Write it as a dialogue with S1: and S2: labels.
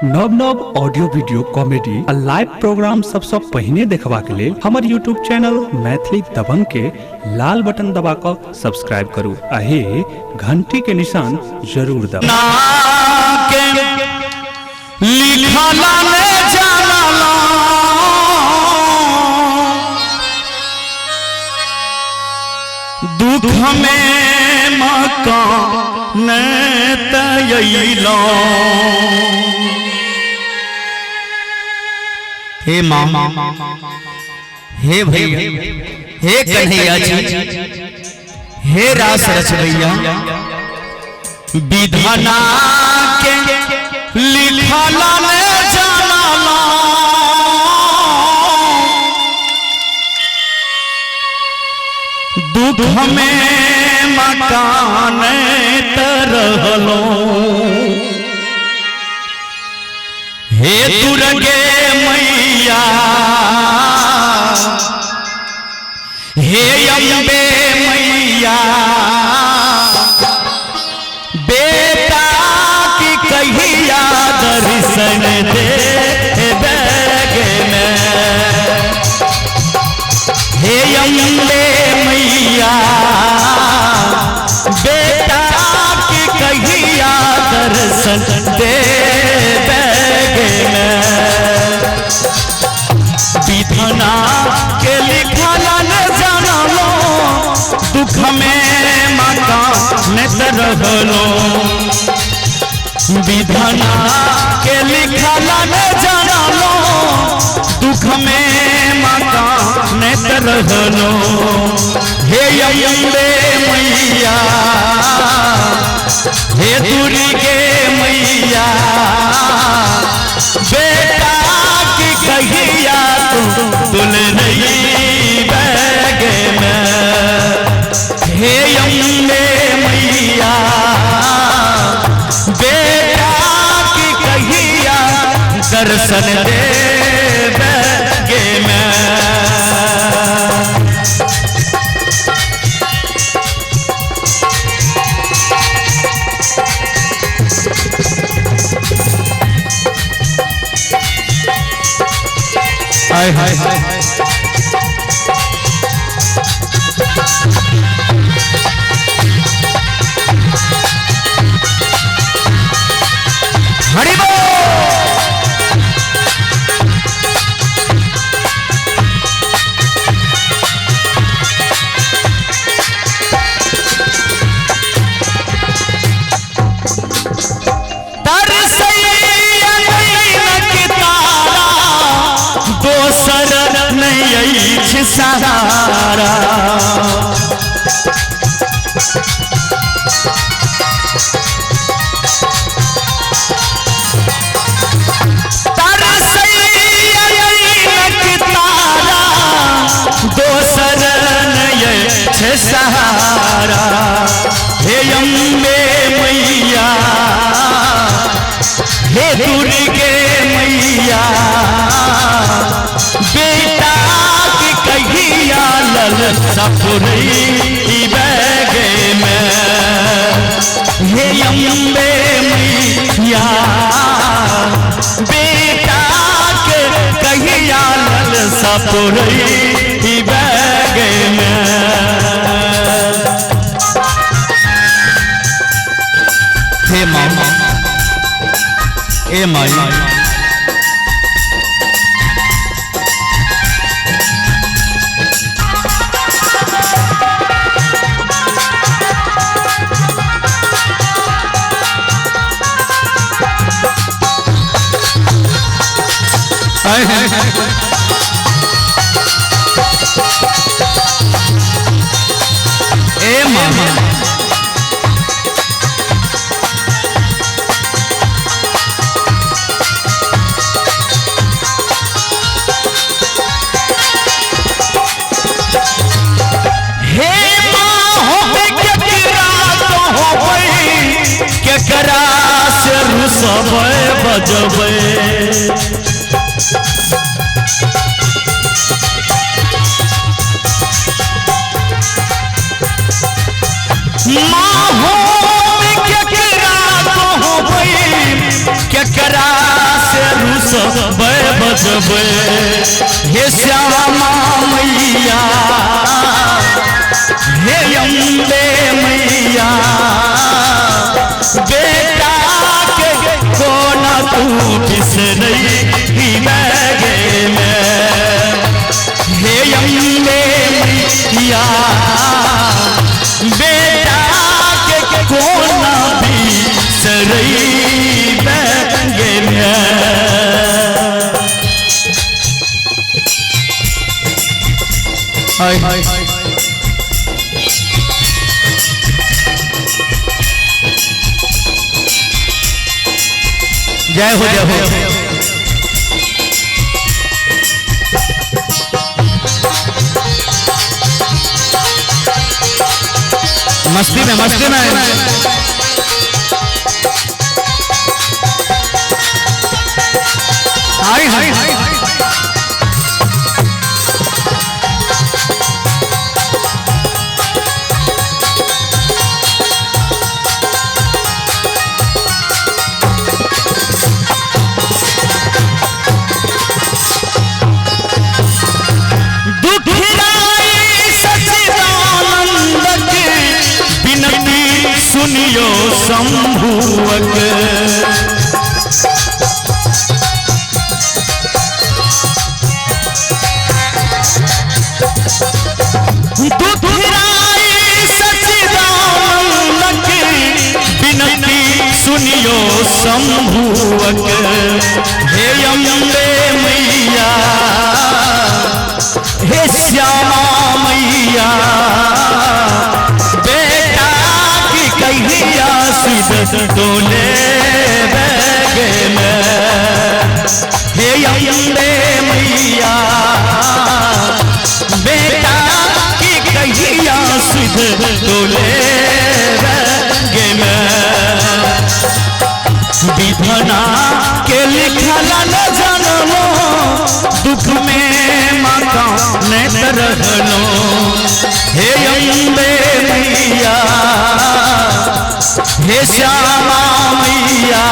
S1: नव नव audio video comedy आ लाइव प्रोग्राम सबसे पहले देखवा के लिए हमार यूट्यूब चैनल मैथिली दबंग के लाल बटन दबाकर सब्सक्राइब करू आहे घंटी के निशान जरूर दबाएं।
S2: दुख में मकान तयलो हे माँ हे भैया हे कन्हैया जी हे रास रचवैया विधाना के लिखला ले जाना दुख में मकान तरहलो हे दुर्गे मैया हे अम्बे मैया बेटा की कहिया दर्शन दे देगे हे अम्बे मैया बेटा की कहिया दर्शन दे विधाना के लिखला न जानो दुख में मकान तरहलो विधाना के लिखला न जानो दुख में मकान तरहलो हे अम्बे मैया हे दुर्गे मैया बेटा की कहिया तुल नहीं बैगे हे अम्बे मैया बेटा की कहिया दर्शन दे बैगे हाय हाय हरि बोल सहारा दोसर नहीं सहारा हे अम्बे मैया हे दुर्गे मैया बेटा कहिया लल सपुरी बैगे हे अम्बे मैया बेटा के कहिया लल सपुरी बैगे हे मामा ए माई ए मामा हे माँ हो केकरा से रुसबै बजबै माँ हो केकरा तो हो केकरा बजबे हे श्यामा मैया हे अम्बे मैया बेटा के कोना तू बिसरई ही बैगे में हे अम्बे मैया बेटा के कोना बिसरई बैगे में। हाय हाय जय हो जय हो। मस्ती में हाय हाय हाय सुनियो शंभुवक दुधिराई सचिदानंदक बिनती सुनियो शंभुवक हे अम्बे मैया हे श्यामा मैया बेटा की कहिया सिद्ध डोले बैगे में हे अम्बे मैया बेटा की कहिया सिद्ध डोले बैगे में विधना के लिखल न जन्मो दुख में माता ने रहलो हे अम्बे मैया हे श्यामा मैया